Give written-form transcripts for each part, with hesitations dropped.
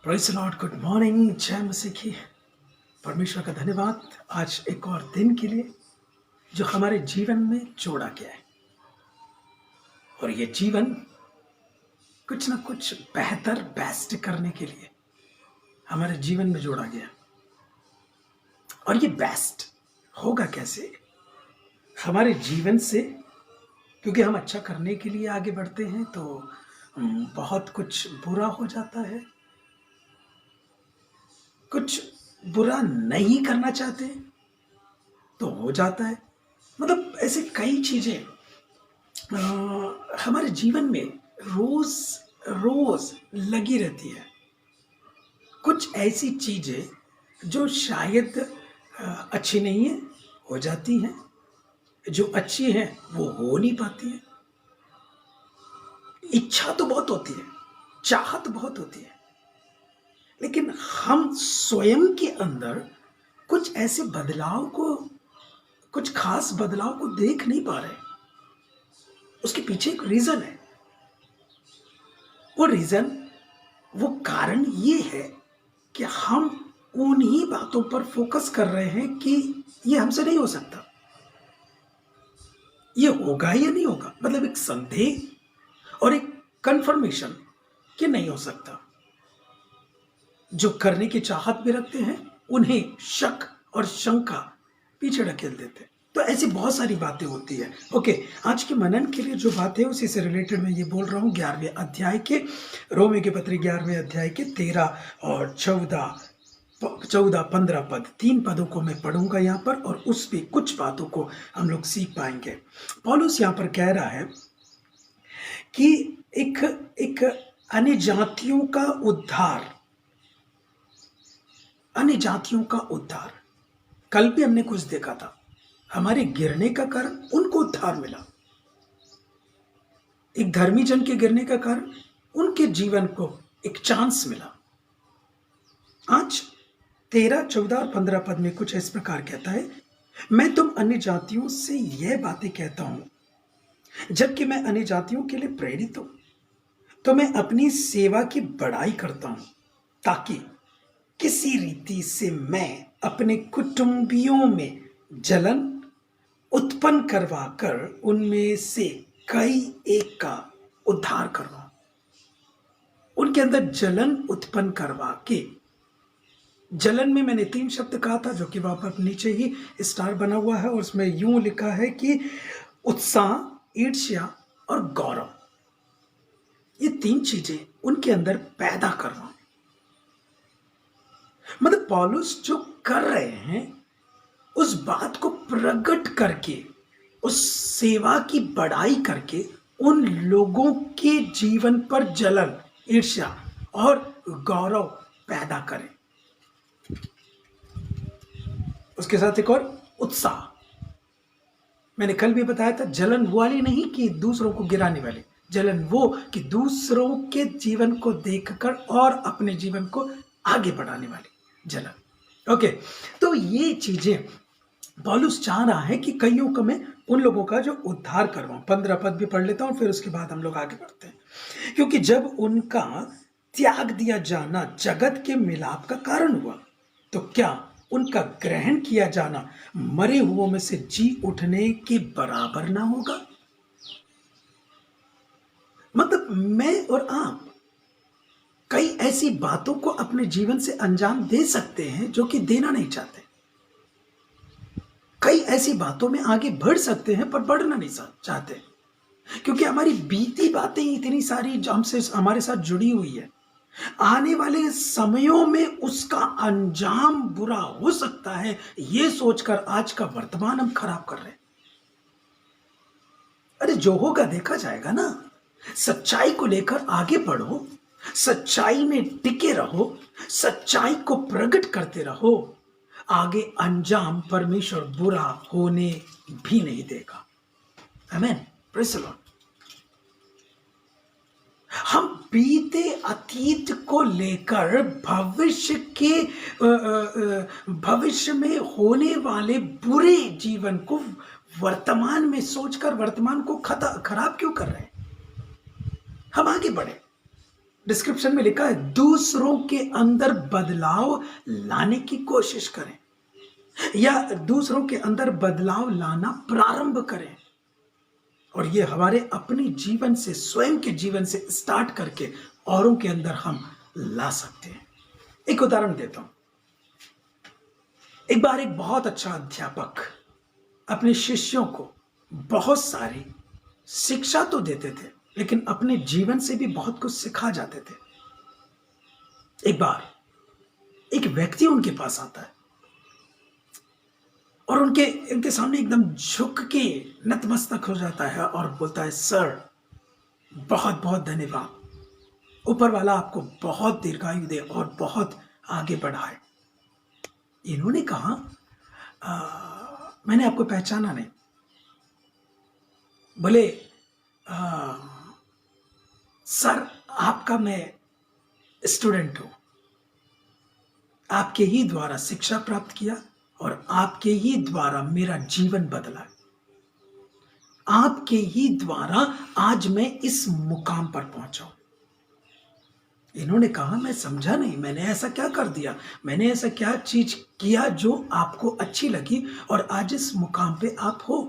Praise the Lord, good morning, जय मसीह की। परमेश्वर का धन्यवाद आज एक और दिन के लिए जो हमारे जीवन में जोड़ा गया है। और ये जीवन कुछ ना कुछ बेहतर बेस्ट करने के लिए हमारे जीवन में जोड़ा गया। और ये बेस्ट होगा कैसे? हमारे जीवन से, क्योंकि हम अच्छा करने के लिए आगे बढ़ते हैं तो बहुत कुछ बुरा हो जाता है। कुछ बुरा नहीं करना चाहते तो हो जाता है। मतलब ऐसे कई चीजें हमारे जीवन में रोज रोज लगी रहती है। कुछ ऐसी चीजें जो शायद अच्छी नहीं है, हो जाती हैं। जो अच्छी है वो हो नहीं पाती है। इच्छा तो बहुत होती है, चाहत बहुत होती है, लेकिन हम स्वयं के अंदर कुछ ऐसे बदलाव को, कुछ खास बदलाव को देख नहीं पा रहे। उसके पीछे एक रीजन है। वो रीजन, वो कारण ये है कि हम उन्हीं बातों पर फोकस कर रहे हैं कि ये हमसे नहीं हो सकता, ये होगा या नहीं होगा। मतलब एक संदेह और एक कंफर्मेशन कि नहीं हो सकता। जो करने की चाहत भी रखते हैं उन्हें शक और शंका पीछे ढकेल देते हैं। तो ऐसी बहुत सारी बातें होती है। ओके, आज के मनन के लिए जो बात है उसी से रिलेटेड मैं ये बोल रहा हूँ। 11वें अध्याय के, रोमी के पत्र 11वें अध्याय के 13 और 14-15 पद, 3 पदों को मैं पढ़ूंगा यहाँ पर, और उस पे कुछ बातों को हम लोग सीख पाएंगे। पौलुस यहाँ पर कह रहा है कि एक अन्य जातियों का उद्धार, अन्य जातियों का उद्धार। कल भी हमने कुछ देखा था, हमारे गिरने का कारण उनको उद्धार मिला। एक धर्मी जन के गिरने का कारण उनके जीवन को एक चांस मिला। आज 13, 14 और 15 पद में कुछ इस प्रकार कहता है, मैं तुम अन्य जातियों से यह बातें कहता हूं जबकि मैं अन्य जातियों के लिए प्रेरित हूं, तो मैं अपनी सेवा की बड़ाई करता हूं ताकि किसी रीति से मैं अपने कुटुंबियों में जलन उत्पन्न करवाकर उनमें से कई एक का उद्धार करवाऊं। उनके अंदर जलन उत्पन्न करवा के, जलन में मैंने 3 शब्द कहा था जो कि वहां पर नीचे ही स्टार बना हुआ है, और उसमें यूं लिखा है कि उत्साह, ईर्ष्या और गौरव। ये 3 चीजें उनके अंदर पैदा करवाऊं। मतलब पौलुस जो कर रहे हैं उस बात को प्रकट करके, उस सेवा की बड़ाई करके उन लोगों के जीवन पर जलन, ईर्ष्या और गौरव पैदा करें। उसके साथ एक और उत्साह। मैंने कल भी बताया था, जलन वो वाली नहीं कि दूसरों को गिराने वाली, जलन वो कि दूसरों के जीवन को देखकर और अपने जीवन को आगे बढ़ाने वाली जलन। ओके, तो ये चीजें पौलुस चाह रहा है कि कईयों को मैं उन लोगों का जो उद्धार करवाऊं। 15 पद भी पढ़ लेता हूं, फिर उसके बाद हम लोग आगे बढ़ते हैं। क्योंकि जब उनका त्याग दिया जाना जगत के मिलाप का कारण हुआ, तो क्या उनका ग्रहण किया जाना मरे हुओं में से जी उठने के बराबर ना होगा? मतलब मैं और आप कई ऐसी बातों को अपने जीवन से अंजाम दे सकते हैं जो कि देना नहीं चाहते। कई ऐसी बातों में आगे बढ़ सकते हैं पर बढ़ना नहीं चाहते, क्योंकि हमारी बीती बातें इतनी सारी हमसे, हमारे साथ जुड़ी हुई है। आने वाले समयों में उसका अंजाम बुरा हो सकता है, ये सोचकर आज का वर्तमान हम खराब कर रहे हैं। अरे जो होगा देखा जाएगा ना। सच्चाई को लेकर आगे बढ़ो, सच्चाई में टिके रहो, सच्चाई को प्रकट करते रहो। आगे अंजाम परमेश्वर बुरा होने भी नहीं देगा। आमीन, प्रेज़ द लॉर्ड। हम बीते अतीत को लेकर भविष्य में होने वाले बुरे जीवन को वर्तमान में सोचकर वर्तमान को खराब क्यों कर रहे हैं? हम आगे बढ़े। डिस्क्रिप्शन में लिखा है दूसरों के अंदर बदलाव लाने की कोशिश करें या दूसरों के अंदर बदलाव लाना प्रारंभ करें। और ये हमारे अपने जीवन से, स्वयं के जीवन से स्टार्ट करके औरों के अंदर हम ला सकते हैं। एक उदाहरण देता हूं। एक बार एक बहुत अच्छा अध्यापक अपने शिष्यों को बहुत सारी शिक्षा तो देते थे, लेकिन अपने जीवन से भी बहुत कुछ सिखा जाते थे। एक बार एक व्यक्ति उनके पास आता है और उनके उनके सामने एकदम झुक के नतमस्तक हो जाता है और बोलता है, सर बहुत बहुत धन्यवाद, ऊपर वाला आपको बहुत दीर्घायु दे और बहुत आगे बढ़ाए। इन्होंने कहा, मैंने आपको पहचाना नहीं। बोले, सर आपका मैं स्टूडेंट हूं, आपके ही द्वारा शिक्षा प्राप्त किया और आपके ही द्वारा मेरा जीवन बदला, आपके ही द्वारा आज मैं इस मुकाम पर पहुंचा हूं। इन्होंने कहा, मैं समझा नहीं, मैंने ऐसा क्या कर दिया, मैंने ऐसा क्या चीज किया जो आपको अच्छी लगी और आज इस मुकाम पे आप हो।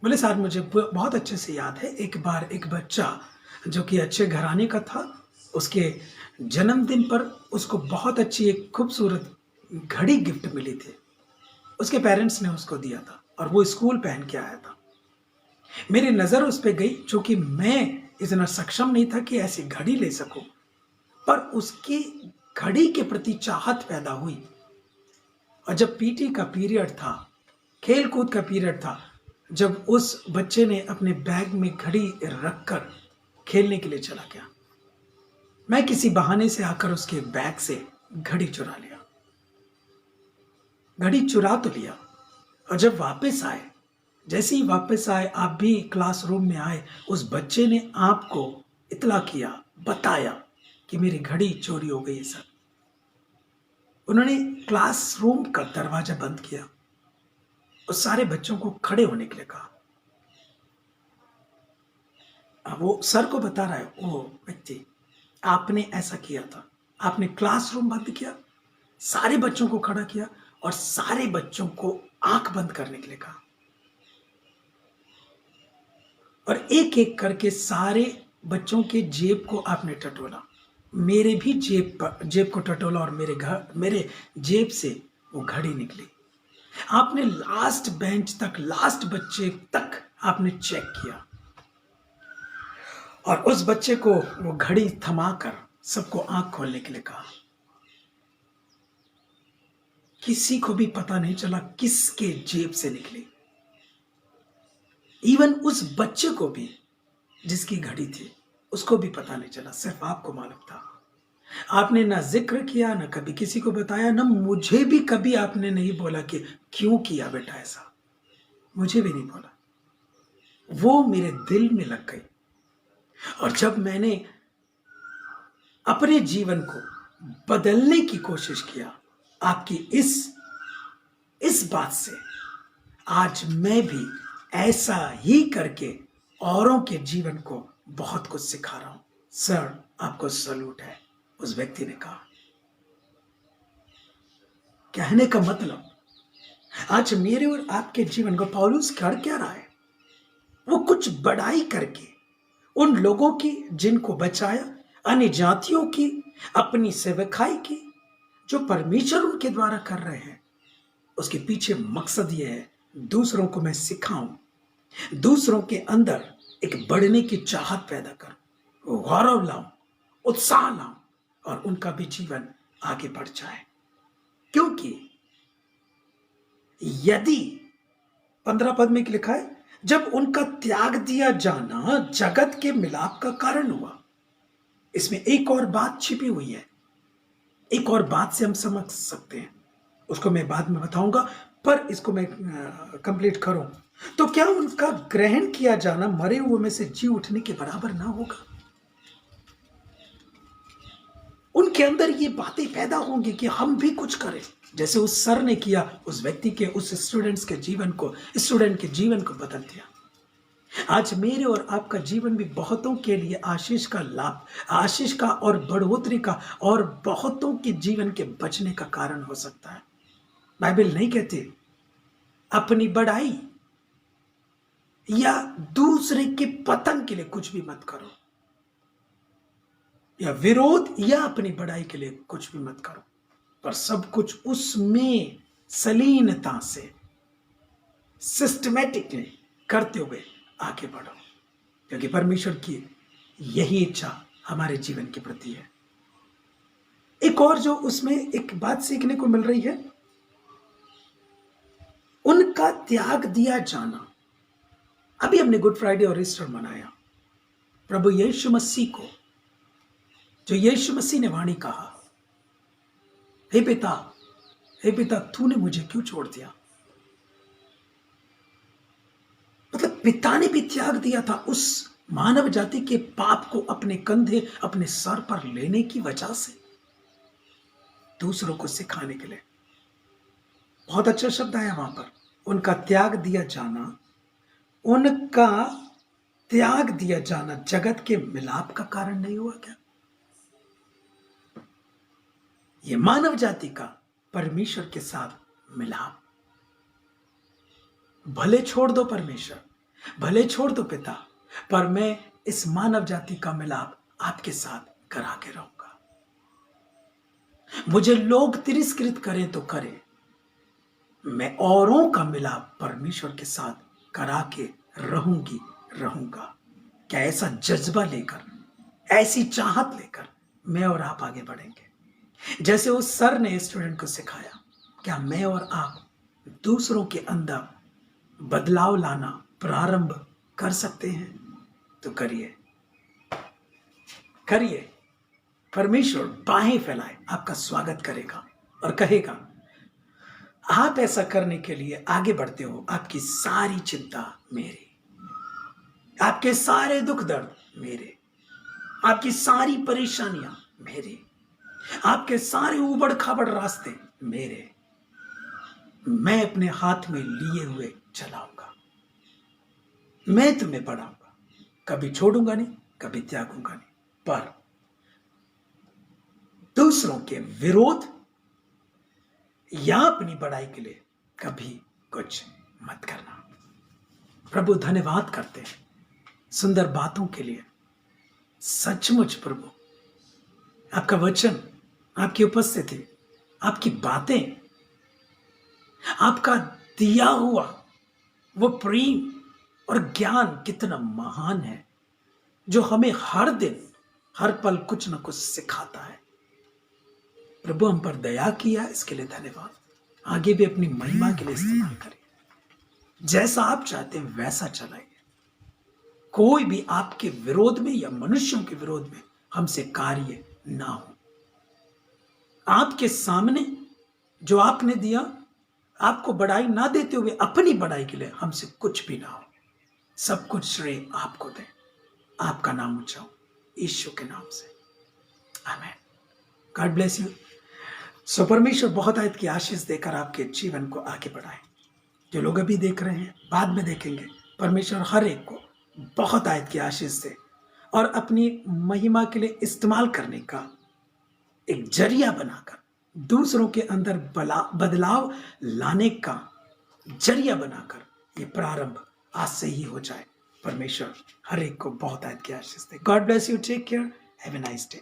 बोले, सर मुझे बहुत अच्छे से याद है, एक बार एक बच्चा जो कि अच्छे घराने का था, उसके जन्मदिन पर उसको बहुत अच्छी एक खूबसूरत घड़ी गिफ्ट मिली थी। उसके पेरेंट्स ने उसको दिया था और वो स्कूल पहन के आया था। मेरी नजर उस पर गई, चूंकि मैं इतना सक्षम नहीं था कि ऐसी घड़ी ले सकूं, पर उसकी घड़ी के प्रति चाहत पैदा हुई। और जब पीटी का पीरियड था, खेल कूद का पीरियड था, जब उस बच्चे ने अपने बैग में घड़ी रखकर खेलने के लिए चला गया, मैं किसी बहाने से आकर उसके बैग से घड़ी चुरा लिया। घड़ी चुरा तो लिया, और जब वापस आए, जैसे ही वापस आए, आप भी क्लासरूम में आए, उस बच्चे ने आपको इतला किया, बताया कि मेरी घड़ी चोरी हो गई है सर। उन्होंने क्लासरूम का दरवाजा बंद किया और सारे बच्चों को खड़े होने के लिए कहा। वो सर को बता रहा है, वो व्यक्ति, आपने ऐसा किया था, आपने क्लासरूम बंद किया, सारे बच्चों को खड़ा किया और सारे बच्चों को आंख बंद करने के लिए कहा, और एक एक करके सारे बच्चों के जेब को आपने टटोला। मेरे भी जेब को टटोला और मेरे जेब से वो घड़ी निकली। आपने लास्ट बेंच तक, लास्ट बच्चे तक आपने चेक किया और उस बच्चे को वो घड़ी थमाकर सबको आंख खोलने के लिए कहा। किसी को भी पता नहीं चला किसके जेब से निकली। इवन उस बच्चे को भी, जिसकी घड़ी थी, उसको भी पता नहीं चला, सिर्फ आपको मालूम था। आपने ना जिक्र किया, ना कभी किसी को बताया, ना मुझे भी कभी आपने नहीं बोला कि क्यों किया बेटा ऐसा, मुझे भी नहीं बोला। वो मेरे दिल में लग गई। और जब मैंने अपने जीवन को बदलने की कोशिश किया आपकी इस बात से, आज मैं भी ऐसा ही करके औरों के जीवन को बहुत कुछ सिखा रहा हूं। सर आपको सैल्यूट है, उस व्यक्ति ने कहा। कहने का मतलब, आज मेरे और आपके जीवन को पौलुस कर क्या रहा है, वो कुछ बड़ाई करके उन लोगों की जिनको बचाया, अन्य जातियों की, अपनी सेवकाई की, जो परमेश्वर उनके द्वारा कर रहे हैं, उसके पीछे मकसद यह है, दूसरों को मैं सिखाऊं, दूसरों के अंदर एक बढ़ने की चाहत पैदा करूं, गौरव लाऊं, उत्साह लाऊं और उनका भी जीवन आगे बढ़ जाए। क्योंकि यदि 15 पद में लिखा है, जब उनका त्याग दिया जाना जगत के मिलाप का कारण हुआ। इसमें एक और बात छिपी हुई है, एक और बात से हम समझ सकते हैं, उसको मैं बाद में बताऊंगा, पर इसको मैं कंप्लीट करूं तो क्या उनका ग्रहण किया जाना मरे हुए में से जी उठने के बराबर ना होगा? उनके अंदर ये बातें पैदा होंगी कि हम भी कुछ करें, जैसे उस सर ने किया, उस व्यक्ति के, उस स्टूडेंट के जीवन को बदल दिया। आज मेरे और आपका जीवन भी बहुतों के लिए आशीष का लाभ, आशीष का और बढ़ोतरी का और बहुतों के जीवन के बचने का कारण हो सकता है। बाइबल नहीं कहती अपनी बढ़ाई या दूसरे के पतन के लिए कुछ भी मत करो, या विरोध या अपनी बढ़ाई के लिए कुछ भी मत करो, पर सब कुछ उसमें सलीनता से सिस्टमैटिकली करते हुए आगे बढ़ो, क्योंकि परमेश्वर की यही इच्छा हमारे जीवन के प्रति है। एक और जो उसमें एक बात सीखने को मिल रही है, उनका त्याग दिया जाना। अभी हमने गुड फ्राइडे और ईस्टर मनाया। प्रभु यीशु मसीह को, जो यीशु मसीह ने वाणी कहा, हे पिता तूने मुझे क्यों छोड़ दिया। मतलब पिता ने भी त्याग दिया था उस मानव जाति के पाप को अपने कंधे, अपने सर पर लेने की वजह से, दूसरों को सिखाने के लिए। बहुत अच्छा शब्द आया वहां पर, उनका त्याग दिया जाना। उनका त्याग दिया जाना जगत के मिलाप का कारण नहीं हुआ क्या? ये मानव जाति का परमेश्वर के साथ मिलाप। भले छोड़ दो परमेश्वर, भले छोड़ दो पिता, पर मैं इस मानव जाति का मिलाप आपके साथ करा के रहूंगा। मुझे लोग तिरस्कृत करें तो करें, मैं औरों का मिलाप परमेश्वर के साथ करा के रहूंगा। क्या ऐसा जज्बा लेकर, ऐसी चाहत लेकर मैं और आप आगे बढ़ेंगे? जैसे उस सर ने स्टूडेंट को सिखाया, क्या मैं और आप दूसरों के अंदर बदलाव लाना प्रारंभ कर सकते हैं? तो करिए। परमेश्वर बाहें फैलाए आपका स्वागत करेगा और कहेगा, आप ऐसा करने के लिए आगे बढ़ते हो। आपकी सारी चिंता मेरी, आपके सारे दुख दर्द मेरे, आपकी सारी परेशानियां मेरी, आपके सारे उबड़ खाबड़ रास्ते मेरे। मैं अपने हाथ में लिए हुए चलाऊंगा, मैं तुम्हें बढ़ाऊंगा, कभी छोड़ूंगा नहीं, कभी त्यागूंगा नहीं। पर दूसरों के विरोध या अपनी बढ़ाई के लिए कभी कुछ मत करना। प्रभु धन्यवाद करते हैं सुंदर बातों के लिए। सचमुच प्रभु, आपका वचन, आपकी उपस्थिति, आपकी बातें, आपका दिया हुआ वो प्रेम और ज्ञान कितना महान है, जो हमें हर दिन हर पल कुछ न कुछ सिखाता है। प्रभु हम पर दया किया, इसके लिए धन्यवाद। आगे भी अपनी महिमा के लिए इस्तेमाल करें, जैसा आप चाहते हैं वैसा चलाइए। कोई भी आपके विरोध में या मनुष्यों के विरोध में हमसे कार्य ना हो। आपके सामने जो आपने दिया, आपको बढ़ाई ना देते हुए अपनी बढ़ाई के लिए हमसे कुछ भी ना हो। सब कुछ श्रेय आपको दें, आपका नाम ऊंचा हो, यीशु के नाम से, आमीन। God bless you. सो परमेश्वर बहुत आयत की आशीष देकर आपके जीवन को आगे बढ़ाए। जो लोग अभी देख रहे हैं, बाद में देखेंगे, परमेश्वर हर एक को बहुत आयत की आशीष दे और अपनी महिमा के लिए इस्तेमाल करने का एक जरिया बनाकर, दूसरों के अंदर बदलाव लाने का जरिया बनाकर ये प्रारंभ आज से ही हो जाए। परमेश्वर हर एक को बहुत आयत की आशीष दे। God bless you, take care, have a nice day.